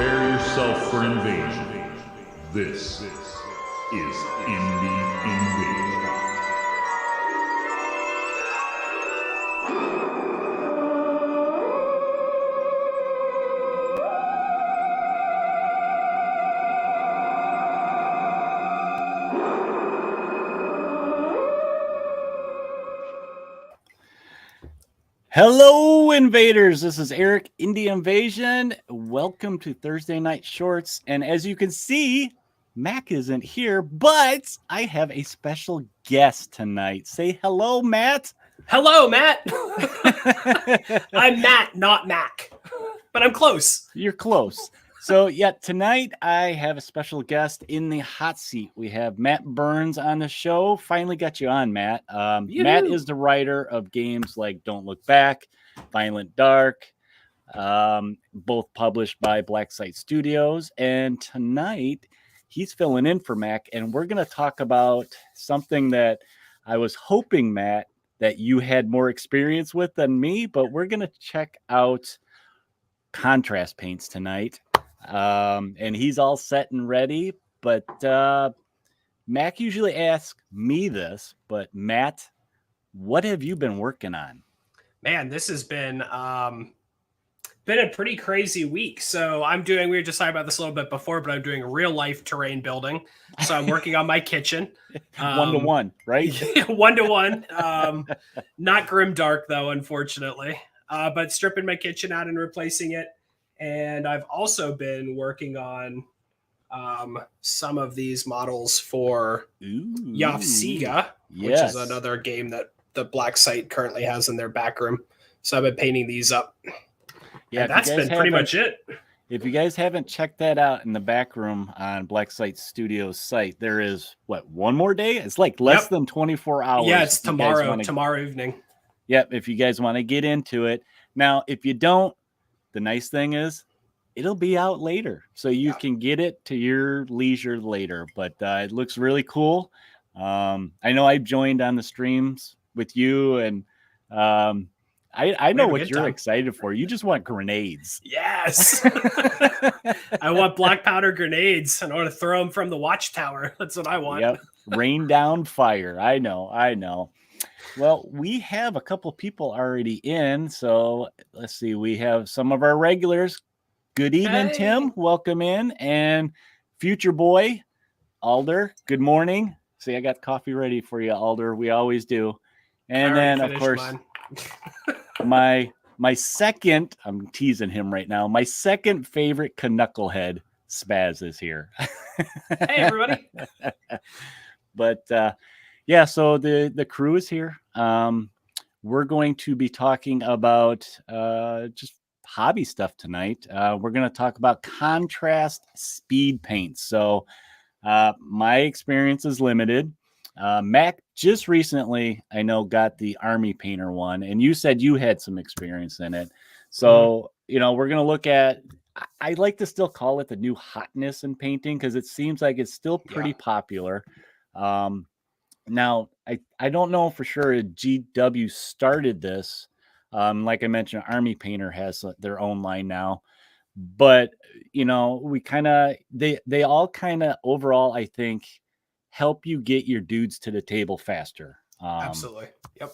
Prepare yourself for invasion. This is Indie Invasion. Hello, invaders. This is Eric, Indie Invasion. Welcome to Thursday Night Shorts. And as you can see, Mac isn't here, but I have a special guest tonight. Say hello, Matt. Hello, Matt. I'm Matt, not Mac, but I'm close. You're close. So, yeah, tonight I have a special guest in the hot seat. We have Matt Burns on the show. Finally got you on, Matt. Matt is the writer of games like Don't Look Back, Violent Dark, both published by Black Site Studios. And tonight he's filling in for Mac, and we're going to talk about something that I was hoping, Matt, that you had more experience with than me, but we're going to check out contrast paints tonight. And he's all set and ready, but Mac usually asks me this, but Matt, what have you been working on? Man, this has been a pretty crazy week. So we were just talking about this a little bit before, but I'm doing real life terrain building. So I'm working on my kitchen. 1-to-1, right? 1-to-1. Not grimdark though, unfortunately. But stripping my kitchen out and replacing it. And I've also been working on some of these models for Yafsiga, which is another game that the Black Site currently has in their back room. So I've been painting these up. Yeah, and that's been pretty much it. If you guys haven't checked that out in the back room on Black Site Studios site, there is, one more day? It's like less than 24 hours. Yeah, it's tomorrow evening. Yep, if you guys want to get into it. Now, if you don't, the nice thing is it'll be out later, so you can get it to your leisure later. But it looks really cool. I know I joined on the streams with you, and I know what you're excited for. You just want grenades. Yes. I want black powder grenades, and I want to throw them from the watchtower. That's what I want. Yep. Rain down fire. I know. Well, we have a couple people already in, so let's see. We have some of our regulars. Good evening, Tim. Welcome in. And future boy, Alder. Good morning. See, I got coffee ready for you, Alder. We always do. And then, of course, my second, I'm teasing him right now, my second favorite knucklehead, Spaz, is here. Hey, everybody. But yeah, so the crew is here. We're going to be talking about just hobby stuff tonight. We're going to talk about contrast speed paints. So my experience is limited. Mac just recently, I know, got the Army Painter one, and you said you had some experience in it. So, we're going to look at, I like to still call it the new hotness in painting, because it seems like it's still pretty popular. Now, I don't know for sure if GW started this. Like I mentioned, Army Painter has their own line now. But, we they all kind of overall, I think, help you get your dudes to the table faster. Absolutely. Yep.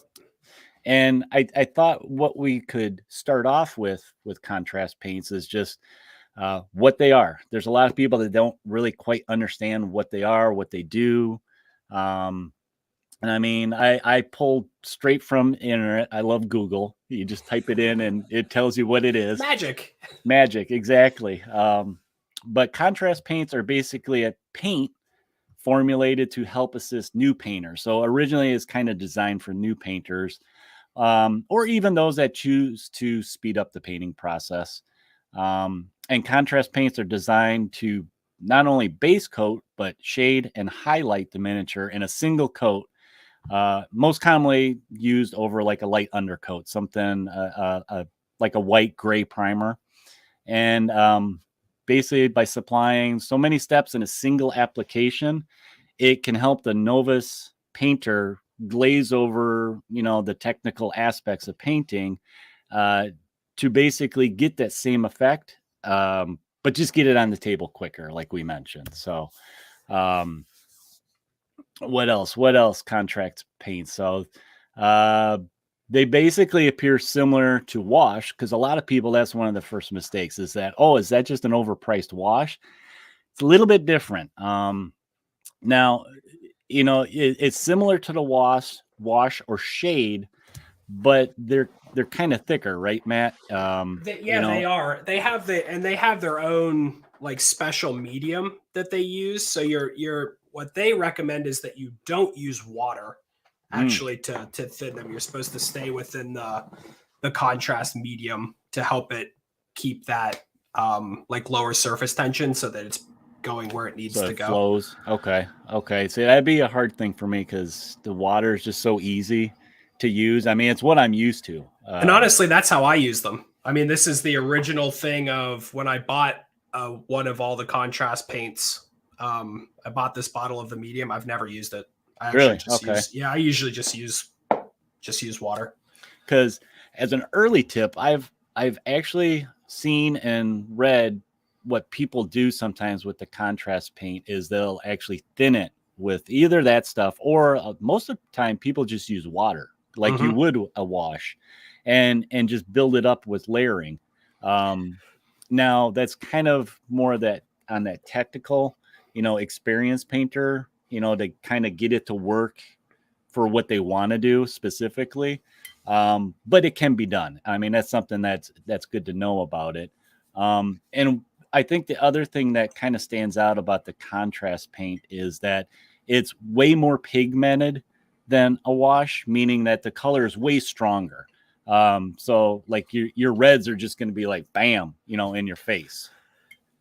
And I thought what we could start off with contrast paints is just what they are. There's a lot of people that don't really quite understand what they are, what they do. And I mean, I pulled straight from the internet. I love Google. You just type it in and it tells you what it is. Magic, exactly. But contrast paints are basically a paint formulated to help assist new painters. So originally it's kind of designed for new painters, or even those that choose to speed up the painting process. And contrast paints are designed to not only base coat, but shade and highlight the miniature in a single coat. Most commonly used over like a light undercoat, something like a white gray primer. And basically by supplying so many steps in a single application, it can help the novice painter glaze over, the technical aspects of painting to basically get that same effect but just get it on the table quicker, like we mentioned. So, what else? Contrast paint. So, they basically appear similar to wash, because a lot of people, that's one of the first mistakes, is that, oh, is that just an overpriced wash? It's a little bit different. Now, it's similar to the wash or shade, but they're kind of thicker, right, Matt? They are. They have their own like special medium that they use. So what they recommend is that you don't use water actually to thin them. You're supposed to stay within the contrast medium to help it keep that like lower surface tension so that it's going where it needs to go. Flows. Okay. So that'd be a hard thing for me, because the water is just so easy to use. I mean, it's what I'm used to. And honestly, that's how I use them. I mean, this is the original thing of when I bought one of all the contrast paints. I bought this bottle of the medium. I've never used it. I usually just use water. Because as an early tip, I've actually seen and read what people do sometimes with the contrast paint is they'll actually thin it with either that stuff, or most of the time people just use water like you would a wash, and just build it up with layering. Now that's kind of more that on that technical, experienced painter, to kind of get it to work for what they want to do specifically. But it can be done. I mean, that's something that's good to know about it. And I think the other thing that kind of stands out about the contrast paint is that it's way more pigmented than a wash, meaning that the color is way stronger. So like your reds are just going to be like, bam, in your face.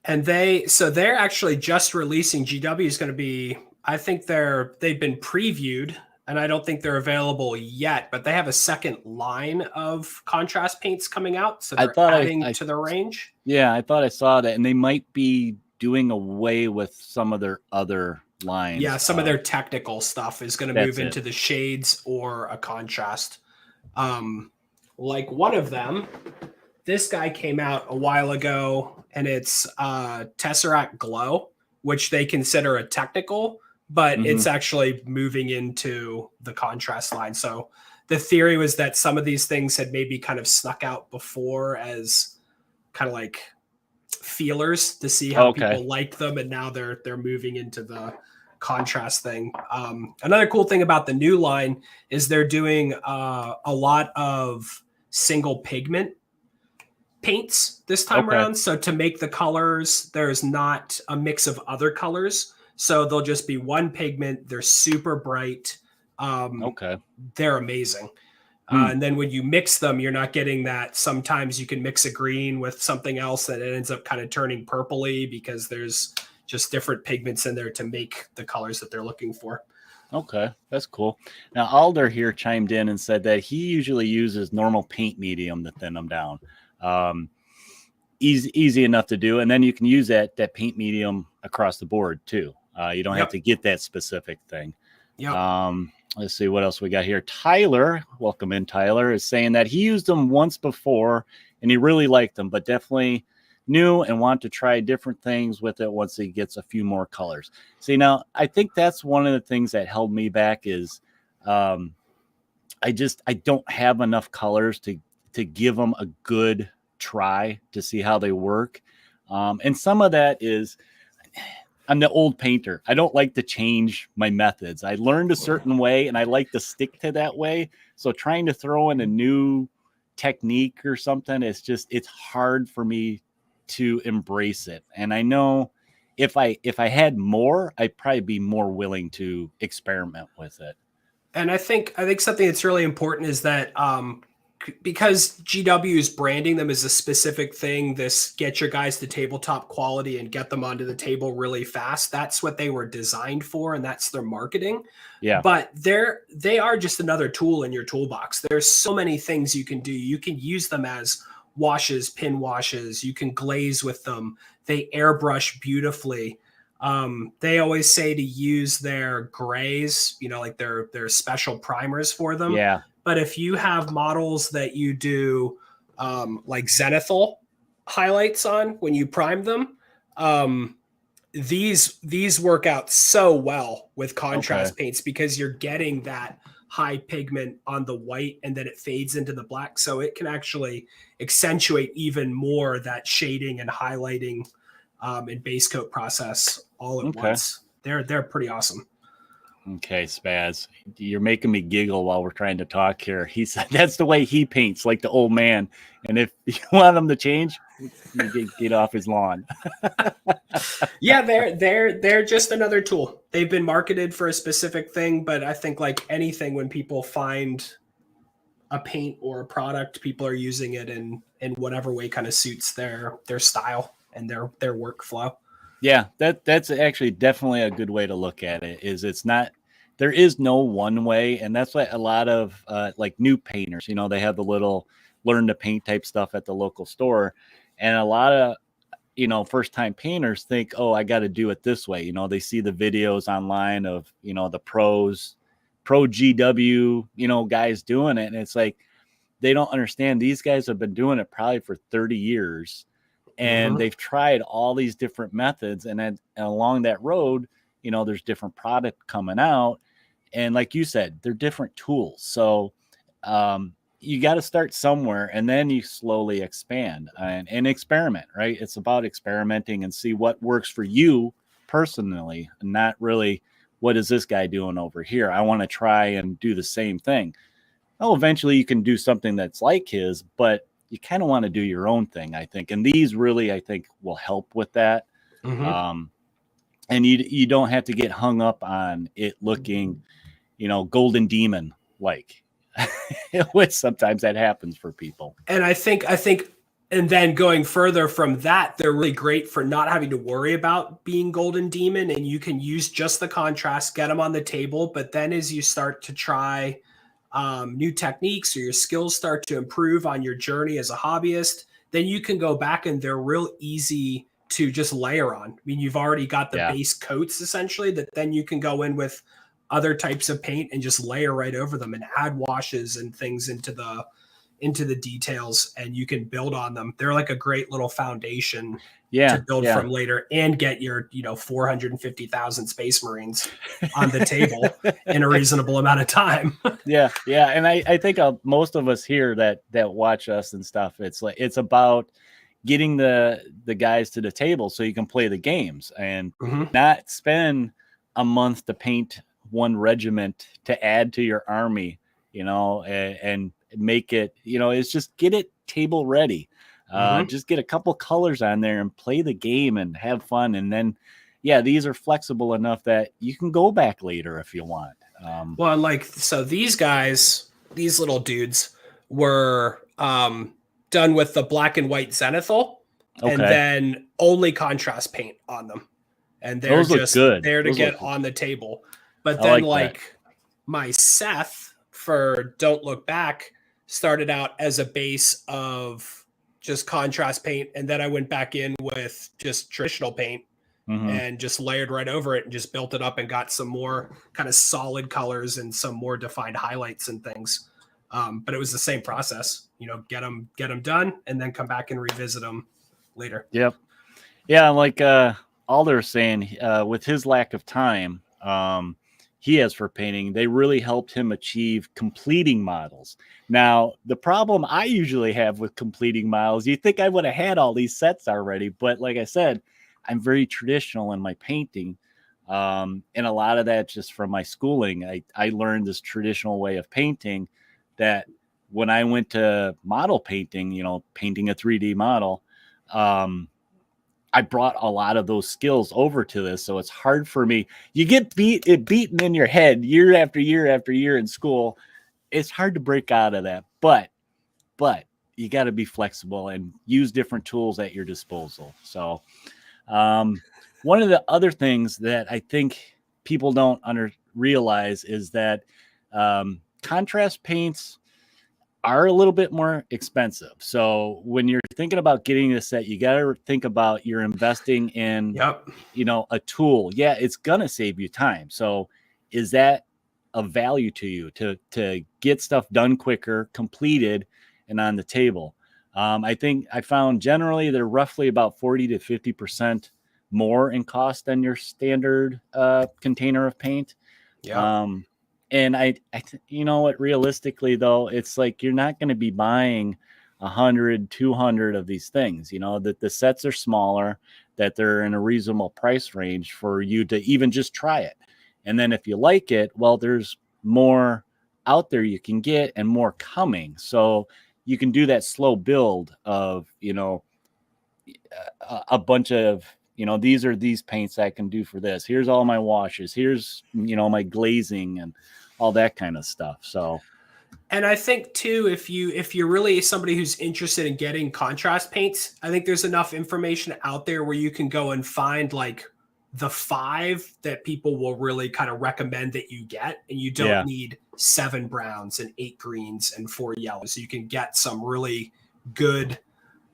And they're actually just releasing, GW is going to be, I think they've been previewed, and I don't think they're available yet, but they have a second line of contrast paints coming out. So they're adding to the range. Yeah, I thought I saw that. And they might be doing away with some of their other lines. Yeah, some of their technical stuff is going to move into the shades or a contrast. Like one of them, this guy came out a while ago, and it's Tesseract Glow, which they consider a technical, but it's actually moving into the contrast line. So the theory was that some of these things had maybe kind of snuck out before as kind of like feelers to see how people liked them, and now they're moving into the contrast thing. Another cool thing about the new line is they're doing a lot of single pigment paints this time around. So to make the colors, there's not a mix of other colors. So they'll just be one pigment. They're super bright. They're amazing. And then when you mix them, you're not getting that. Sometimes you can mix a green with something else that it ends up kind of turning purpley because there's just different pigments in there to make the colors that they're looking for. Okay, that's cool. Now, Alder here chimed in and said that he usually uses normal paint medium to thin them down. Easy enough to do. And then you can use that paint medium across the board too. You don't have to get that specific thing. Let's see what else we got here. Tyler, welcome in. Tyler is saying that he used them once before and he really liked them, but definitely new and want to try different things with it once he gets a few more colors. See, now I think that's one of the things that held me back is I don't have enough colors to give them a good try to see how they work. And some of that is I'm the old painter. I don't like to change my methods. I learned a certain way and I like to stick to that way. So trying to throw in a new technique or something, it's hard for me to embrace it. And I know if I had more, I'd probably be more willing to experiment with it. And I think something that's really important is that because GW is branding them as a specific thing, this get your guys to tabletop quality and get them onto the table really fast. That's what they were designed for, and that's their marketing. Yeah. But they are just another tool in your toolbox. There's so many things you can do. You can use them as washes, pin washes. You can glaze with them. They airbrush beautifully. They always say to use their grays, like their special primers for them. Yeah. But if you have models that you do like zenithal, highlights on when you prime them. These work out so well with contrast paints because you're getting that high pigment on the white and then it fades into the black, so it can actually accentuate even more that shading and highlighting and base coat process all at once. They're pretty awesome. Okay, Spaz, you're making me giggle while we're trying to talk here. He said that's the way he paints, like the old man. And if you want him to change, you get off his lawn. Yeah, they're just another tool. They've been marketed for a specific thing, but I think like anything, when people find a paint or a product, people are using it in whatever way kind of suits their style and their workflow. Yeah, that's actually definitely a good way to look at it. It's not, there is no one way, and that's why a lot of like new painters, they have the little learn to paint type stuff at the local store, and a lot of first time painters think, oh, I got to do it this way. They see the videos online of the pro GW guys doing it, and it's like they don't understand. These guys have been doing it probably for 30 years. And they've tried all these different methods, and along that road, there's different product coming out, and like you said, they're different tools. So you got to start somewhere, and then you slowly expand and experiment. Right? It's about experimenting and see what works for you personally, and not really what is this guy doing over here. I want to try and do the same thing. Oh, eventually you can do something that's like his, but you kind of want to do your own thing, I think. And these really, I think, will help with that. And you don't have to get hung up on it looking, Golden Demon like. Which sometimes that happens for people. And I think, and then going further from that, they're really great for not having to worry about being Golden Demon, and you can use just the contrast, get them on the table. But then as you start to try new techniques, or your skills start to improve on your journey as a hobbyist, then you can go back and they're real easy to just layer on. I mean, you've already got the base coats essentially that then you can go in with other types of paint and just layer right over them and add washes and things into the details, and you can build on them. They're like a great little foundation to build from later, and get your 450,000 Space Marines on the table in a reasonable amount of time. And I think most of us here that watch us and stuff, it's about getting the guys to the table so you can play the games and not spend a month to paint one regiment to add to your army, and make it, it's just get it table ready. Just get a couple colors on there and play the game and have fun. And then, these are flexible enough that you can go back later if you want. So these guys, these little dudes were done with the black and white zenithal, and then only contrast paint on them. And they're just there to get on the table. But then my Seth for Don't Look Back started out as a base of just contrast paint, and then I went back in with just traditional paint and just layered right over it and just built it up and got some more kind of solid colors and some more defined highlights and things. But it was the same process, get them done and then come back and revisit them later. Yep. Yeah. Like Alder's saying, with his lack of time, he has for painting, they really helped him achieve completing models. Now, the problem I usually have with completing models, you think I would have had all these sets already, but like I said, I'm very traditional in my painting. And a lot of that just from my schooling. I learned this traditional way of painting that when I went to model painting, painting a 3D model, I brought a lot of those skills over to this. So it's hard for me. You get beaten in your head year after year after year in school. It's hard to break out of that, but you got to be flexible and use different tools at your disposal. So one of the other things that I think people don't realize is that contrast paints are a little bit more expensive. So when you're thinking about getting this set, you got to think about you're investing in, a tool. Yeah, it's going to save you time. So is that a value to you to get stuff done quicker, completed, and on the table? I think I found generally they're roughly about 40 to 50% more in cost than your standard container of paint. Yeah. And you know what, realistically though, it's like, you're not going to be buying 100, 200 of these things, you know, that the sets are smaller, that they're in a reasonable price range for you to even just try it. And then if you like it, well, there's more out there you can get and more coming. So you can do that slow build of, you know, a bunch of, you know, these are these paints I can do for this. Here's all my washes. Here's, you know, my glazing and all that kind of stuff. So, And I think too, if you're really somebody who's interested in getting contrast paints, I think there's enough information out there where you can go and find like the 5 that people will really kind of recommend that you get, and you don't yeah. need 7 browns and 8 greens and 4 yellows. So you can get some really good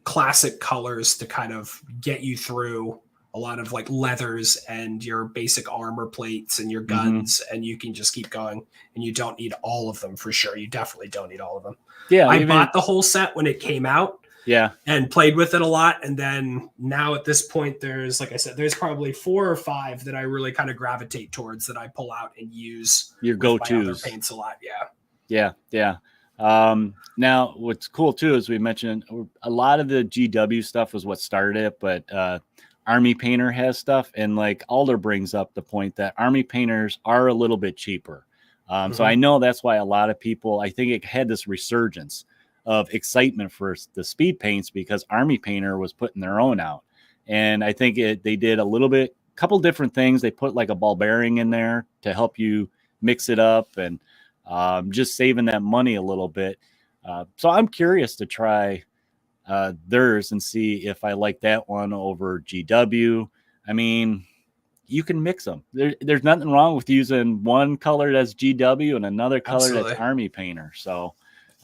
classic colors to kind of get you through a lot of like leathers and your basic armor plates and your guns, and you can just keep going, and you don't need all of them for sure. You definitely don't need all of them. Yeah. I bought the whole set when it came out, yeah, and played with it a lot. And then now at this point, there's, like I said, there's probably 4 or 5 that I really kind of gravitate towards that I pull out and use your with my other go-tos. paints a lot. Yeah. Yeah. Yeah. Now what's cool too, is we mentioned a lot of the GW stuff was what started it, but, Army Painter has stuff, and like Alder brings up the point that Army Painters are a little bit cheaper. So I know that's why a lot of people, I think it had this resurgence of excitement for the speed paints, because Army Painter was putting their own out. And I think they did a couple different things. They put like a ball bearing in there to help you mix it up, and just saving that money a little bit. So I'm curious to try theirs and see if I like that one over GW. I mean, you can mix them. There's nothing wrong with using one color that's GW and another color Absolutely. that's Army Painter. So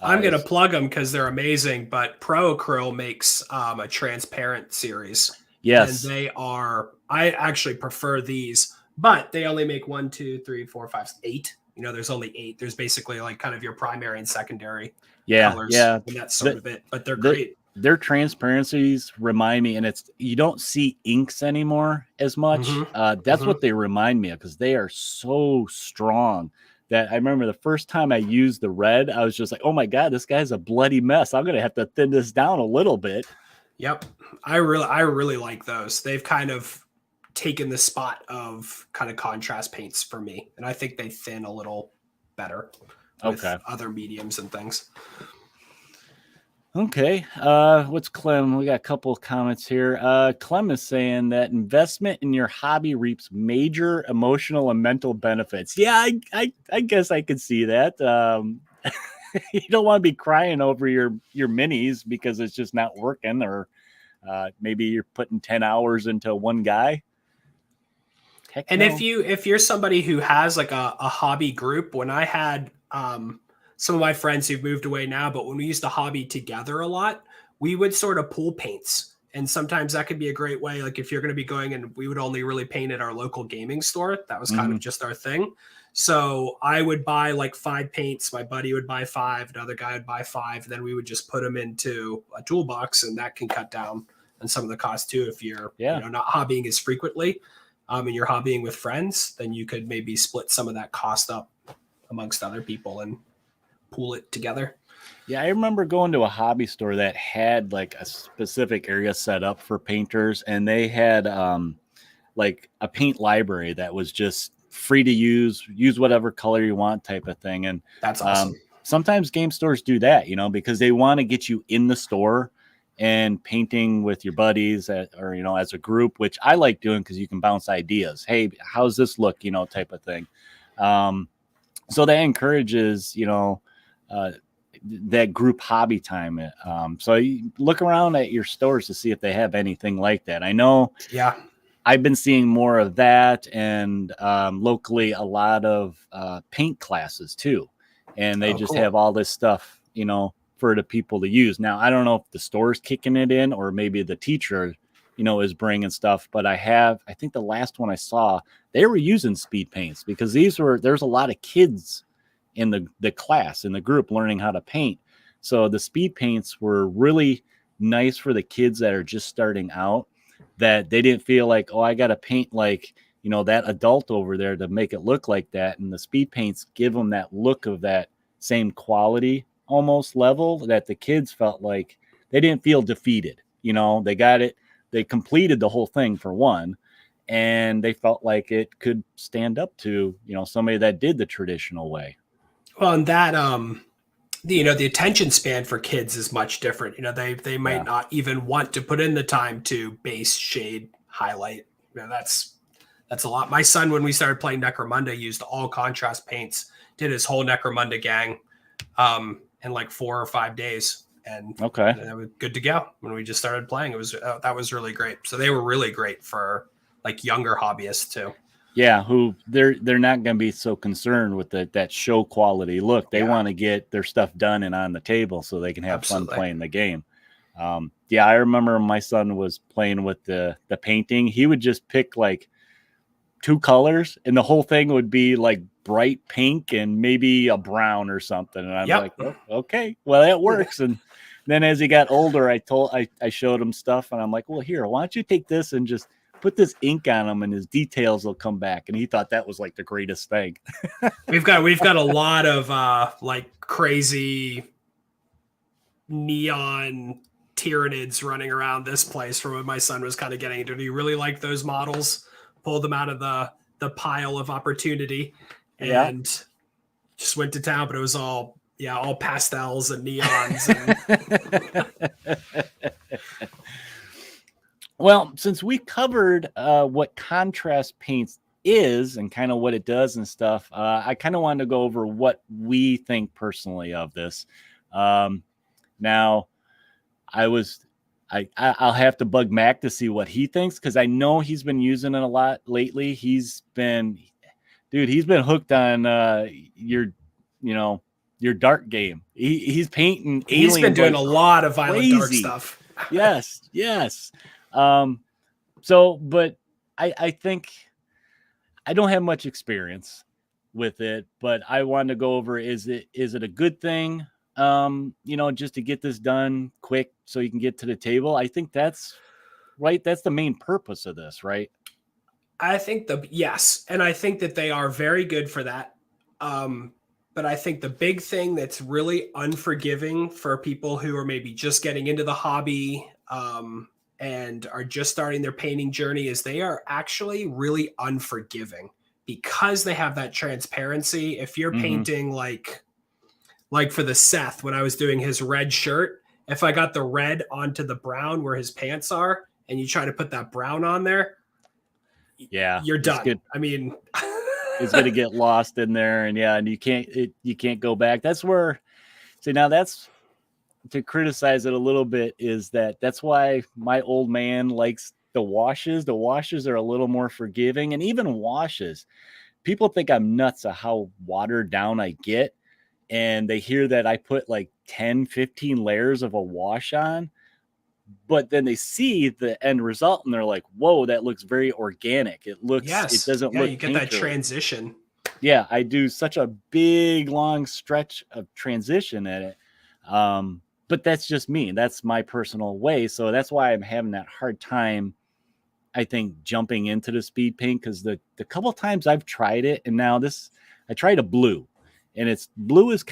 I'm going to plug them because they're amazing, but Pro Acryl makes a transparent series. Yes. And I actually prefer these, but they only make 1, 2, 3, 4, 5, 8. You know, there's only 8. There's basically like kind of your primary and secondary colors. Yeah. And that's sort of it, but they're great. Their transparencies remind me, and you don't see inks anymore as much. That's what they remind me of, because they are so strong that I remember the first time I used the red, I was just like, oh my God, this guy's a bloody mess. I'm going to have to thin this down a little bit. Yep. I really like those. They've kind of taken the spot of kind of contrast paints for me. And I think they thin a little better with other mediums and things. Okay. What's Clem? We got a couple of comments here. Clem is saying that investment in your hobby reaps major emotional and mental benefits. Yeah, I guess I could see that. You don't want to be crying over your minis because it's just not working, or maybe you're putting 10 hours into one guy. Heck and no. if you're somebody who has like a hobby group, when I had some of my friends who've moved away now, but when we used to hobby together a lot, we would sort of pool paints. And sometimes that could be a great way. Like if you're going to be going, and we would only really paint at our local gaming store. That was kind of just our thing. So I would buy like 5 paints. My buddy would buy 5. Another guy would buy 5. And then we would just put them into a toolbox, and that can cut down on some of the cost too. If you're not hobbying as frequently and you're hobbying with friends, then you could maybe split some of that cost up amongst other people and pool it together. Yeah, I remember going to a hobby store that had like a specific area set up for painters, and they had like a paint library that was just free to use whatever color you want type of thing. And that's awesome. Sometimes game stores do that, you know, because they want to get you in the store and painting with your buddies or, you know, as a group, which I like doing because you can bounce ideas. Hey, how's this look, you know, type of thing. So that encourages, you know, that group hobby time. So you look around at your stores to see if they have anything like that. I know I've been seeing more of that, and locally a lot of paint classes too. And they have all this stuff, you know, for the people to use. Now, I don't know if the store's kicking it in or maybe the teacher, you know, is bringing stuff, but I think the last one I saw, they were using speed paints because there's a lot of kids in the class, in the group, learning how to paint. So the speed paints were really nice for the kids that are just starting out, that they didn't feel like, oh, I got to paint like, you know, that adult over there to make it look like that. And the speed paints give them that look of that same quality almost level, that the kids felt like they didn't feel defeated. You know, they got it. They completed the whole thing for one, and they felt like it could stand up to, you know, somebody that did the traditional way. Well, and that, the attention span for kids is much different. You know, they might not even want to put in the time to base, shade, highlight. You know, that's a lot. My son, when we started playing Necromunda, used all contrast paints, did his whole Necromunda gang in like 4 or 5 days. And that was good to go. When we just started playing, it was that was really great. So they were really great for like younger hobbyists too. Yeah, who they're not going to be so concerned with that show quality look. They want to get their stuff done and on the table so they can have fun playing the game. I remember my son was playing with the painting. He would just pick like 2 colors, and the whole thing would be like bright pink and maybe a brown or something. And I'm like, oh, okay, well, that works. And then as he got older, I showed him stuff, and I'm like, well, here, why don't you take this and just put this ink on him, and his details will come back. And he thought that was like the greatest thing. We've got a lot of like crazy neon Tyranids running around this place from when my son was kind of getting into it. He really liked those models, pulled them out of the pile of opportunity, and just went to town. But it was all pastels and neons. Well, since we covered what contrast paints is and kind of what it does and stuff, I kind of wanted to go over what we think personally of this. Now, I'll have to bug Mac to see what he thinks, because I know he's been using it a lot lately. He's been hooked on your dark game. He's painting. He's been doing a lot of violent dark stuff. Yes. But I think I don't have much experience with it, but I wanted to go over, is it a good thing? Just to get this done quick so you can get to the table. I think that's right. That's the main purpose of this, right? I think yes. And I think that they are very good for that. But I think the big thing that's really unforgiving for people who are maybe just getting into the hobby, and are just starting their painting journey, is they are actually really unforgiving because they have that transparency. If you're painting like for the Seth, when I was doing his red shirt, if I got the red onto the brown where his pants are, and you try to put that brown on there, you're done. I mean, it's going to get lost in there, and you can't go back. That's where, now that's, to criticize it a little bit, is that's why my old man likes the washes. The washes are a little more forgiving, and even washes, people think I'm nuts at how watered down I get. And they hear that I put like 10, 15 layers of a wash on, but then they see the end result and they're like, whoa, that looks very organic. It looks, it doesn't look, you get that transition. Yeah. I do such a big, long stretch of transition at it. But that's just me. That's my personal way. So that's why I'm having that hard time, I think, jumping into the speed paint, because the couple times I've tried it, and now I tried a blue, and blue is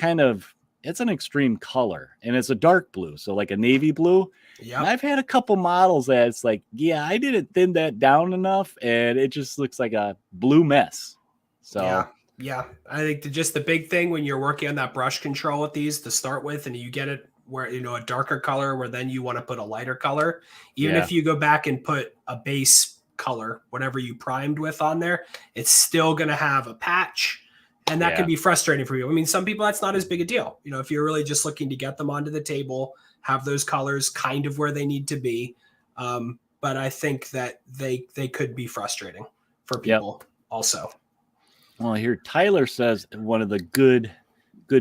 it's an extreme color, and it's a dark blue. So like a navy blue. Yeah. And I've had a couple models that it's like, I didn't thin that down enough, and it just looks like a blue mess. So yeah. I think just the big thing when you're working on that brush control with these to start with, and you get it where, a darker color where then you want to put a lighter color, even if you go back and put a base color, whatever you primed with on there, it's still going to have a patch, and that can be frustrating for you. I mean, some people, that's not as big a deal. If you're really just looking to get them onto the table, have those colors kind of where they need to be. But I think that they could be frustrating for people also. Well, here Tyler says one of the good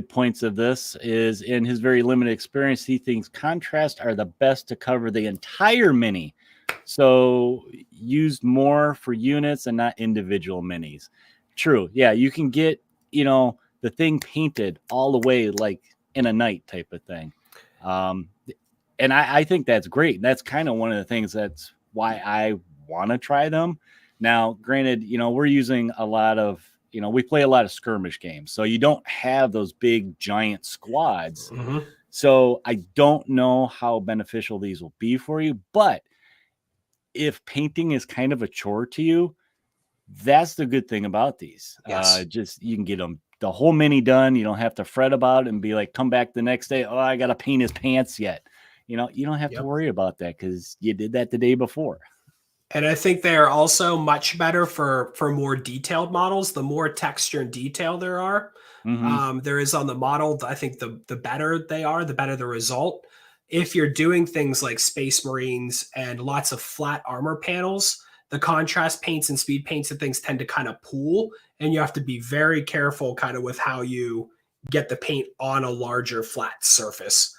points of this is, in his very limited experience, he thinks contrast are the best to cover the entire mini. So used more for units and not individual minis. True. Yeah. You can get, the thing painted all the way, like in a night type of thing. and I think that's great. That's kind of one of the things that's why I want to try them. Now, granted, we're using a lot of, we play a lot of skirmish games, so you don't have those big giant squads. Mhm. So I don't know how beneficial these will be for you, but if painting is kind of a chore to you, that's the good thing about these. Yes. Just you can get them the whole mini done. You don't have to fret about it and be like, come back the next day. Oh, I got to paint his pants yet. You don't have to worry about that because you did that the day before. And I think they are also much better for more detailed models. The more texture and detail there are, there is on the model, I think the better they are, the better the result. If you're doing things like Space Marines and lots of flat armor panels, the contrast paints and speed paints and things tend to kind of pool, and you have to be very careful kind of with how you get the paint on a larger flat surface,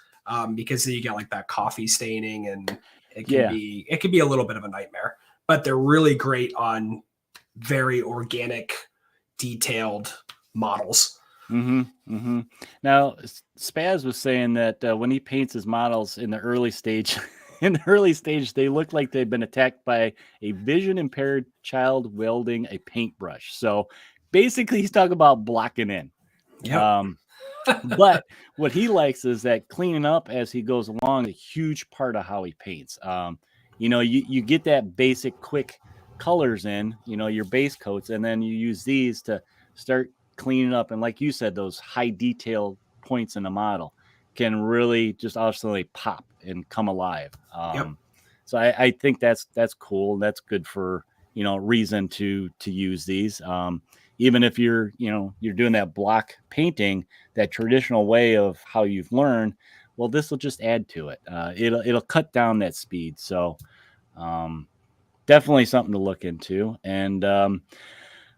because then you get like that coffee staining, and it can be a little bit of a nightmare. But they're really great on very organic, detailed models. Now, Spaz was saying that when he paints his models in the early stage, they look like they've been attacked by a vision impaired child wielding a paintbrush. So basically, he's talking about blocking in. Yep. But what he likes is that cleaning up as he goes along, a huge part of how he paints. You get that basic quick colors in, your base coats, and then you use these to start cleaning up. And like you said, those high detail points in the model can really just absolutely pop and come alive. So I think that's cool. That's good for, reason to use these. Even if you're doing that block painting, that traditional way of how you've learned, well, this will just add to it. It'll cut down that speed. So definitely something to look into. And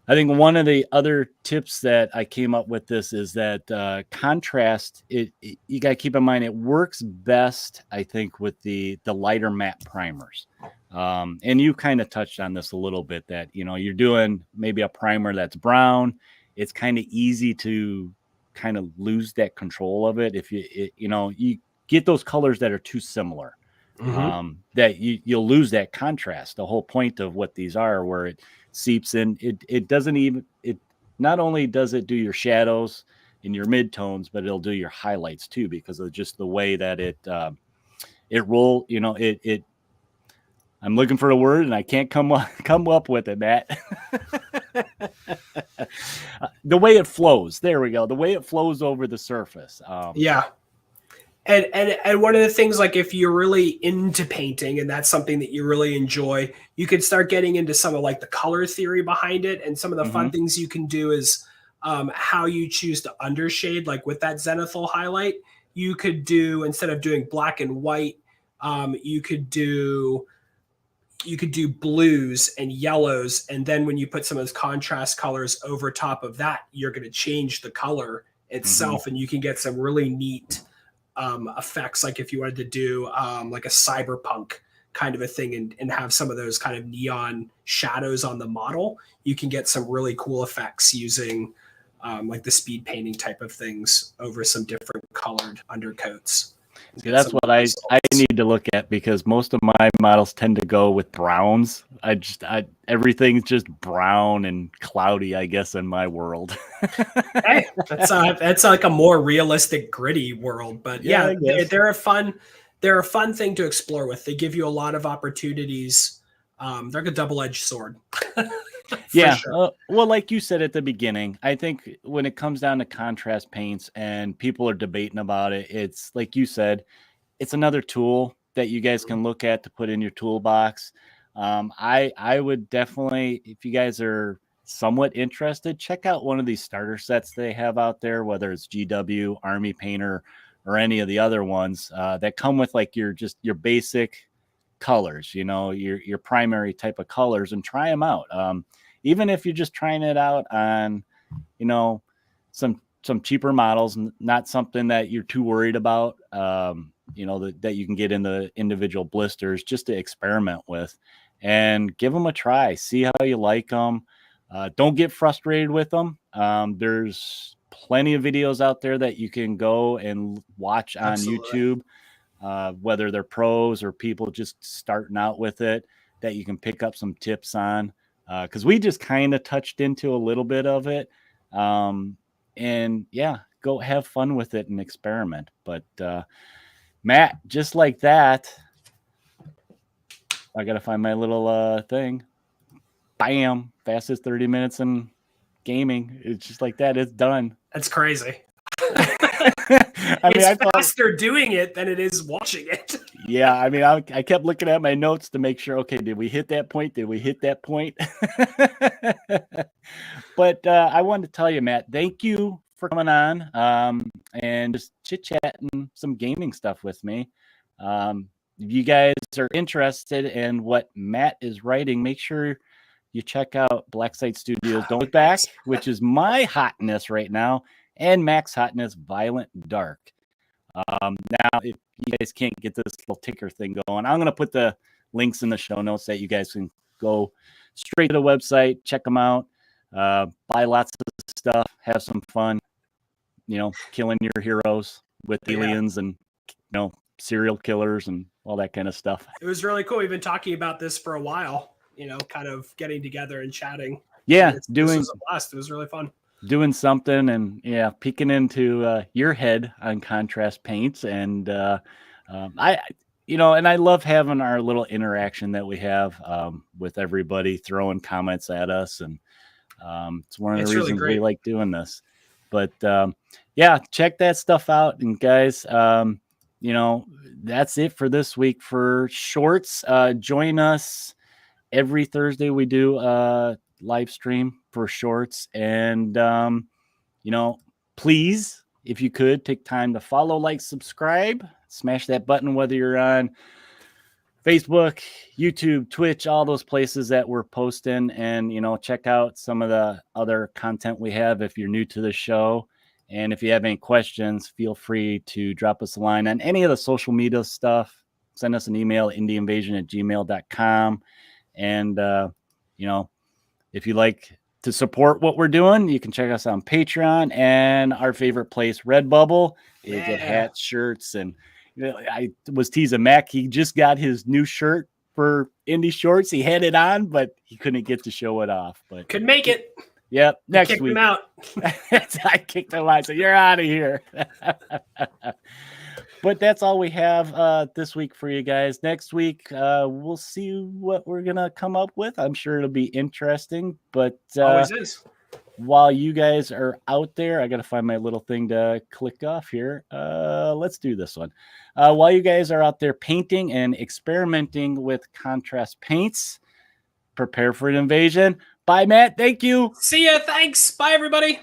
I think one of the other tips that I came up with this is that contrast, you got to keep in mind, it works best, I think, with the lighter matte primers. And you kind of touched on this a little bit, that, you're doing maybe a primer that's brown. It's kind of easy to kind of lose that control of it if you get those colors that are too similar. That you'll lose that contrast. The whole point of what these are, where it seeps in, it doesn't even, it not only does it do your shadows and your midtones, but it'll do your highlights too, because of just the way that it roll, I'm looking for a word and I can't come up with it, Matt. The way it flows. There we go. The way it flows over the surface. And one of the things, like if you're really into painting and that's something that you really enjoy, you could start getting into some of like the color theory behind it. And some of the fun things you can do is how you choose to undershade, like with that zenithal highlight. You could do, instead of doing black and white, you could do blues and yellows. And then when you put some of those contrast colors over top of that, you're going to change the color itself. And you can get some really neat effects. Like if you wanted to do like a cyberpunk kind of a thing and have some of those kind of neon shadows on the model, you can get some really cool effects using like the speed painting type of things over some different colored undercoats. See, that's what I need to look at, because most of my models tend to go with browns. Everything's just brown and cloudy, I guess, in my world. Hey, that's like a more realistic, gritty world. But yeah, they're a fun thing to explore with. They give you a lot of opportunities. They're like a double-edged sword. Sure. Well, like you said at the beginning, I think when it comes down to contrast paints and people are debating about it, it's like you said, it's another tool that you guys can look at to put in your toolbox. I would definitely, if you guys are somewhat interested, check out one of these starter sets they have out there, whether it's GW, Army Painter, or any of the other ones that come with like your basic colors, your primary type of colors, and try them out. Even if you're just trying it out on, some cheaper models, not something that you're too worried about, that you can get in the individual blisters, just to experiment with and give them a try, see how you like them. Don't get frustrated with them. There's plenty of videos out there that you can go and watch on YouTube. whether they're pros or people just starting out with it, that you can pick up some tips on. Because we just kind of touched into a little bit of it. And yeah, go have fun with it and experiment. But Matt, just like that, I got to find my little thing. Bam, fastest 30 minutes in gaming. It's just like that. It's done. That's crazy. I mean, it's faster doing it than it is watching it. Yeah, I mean, I kept looking at my notes to make sure, okay, did we hit that point? Did we hit that point? But I wanted to tell you, Matt, thank you for coming on and just chit-chatting some gaming stuff with me. If you guys are interested in what Matt is writing, make sure you check out Blacksite Studios Don't Look Back, which is my hotness right now, and Max Hotness Violent Dark. Now, if you guys can't get this little ticker thing going, I'm going to put the links in the show notes that you guys can go straight to the website, check them out, buy lots of stuff, have some fun, killing your heroes with aliens and, serial killers and all that kind of stuff. It was really cool. We've been talking about this for a while, kind of getting together and chatting. Yeah, this was a blast. It was really fun. Doing something and peeking into your head on contrast paints. And I love having our little interaction that we have with everybody throwing comments at us. And it's one of the reasons we like doing this. But check that stuff out. And guys, that's it for this week for shorts. Join us every Thursday. We do live stream for shorts, and please, if you could, take time to follow, like, subscribe, smash that button, whether you're on Facebook, YouTube, Twitch, all those places that we're posting, and check out some of the other content we have if you're new to the show. And if you have any questions, feel free to drop us a line on any of the social media stuff. Send us an email, indieinvasion@gmail.com. And if you like to support what we're doing, you can check us on Patreon, and our favorite place, Redbubble. You get hats, shirts, and I was teasing Mac. He just got his new shirt for Indie Shorts. He had it on, but he couldn't get to show it off. But could make it. Yep. Next week. Him out. I kicked him out. So you're out of here. But that's all we have this week for you guys. Next week, we'll see what we're going to come up with. I'm sure it'll be interesting. But always is. While you guys are out there, I got to find my little thing to click off here. Let's do this one. While you guys are out there painting and experimenting with contrast paints, prepare for an invasion. Bye, Matt. Thank you. See ya. Thanks. Bye, everybody.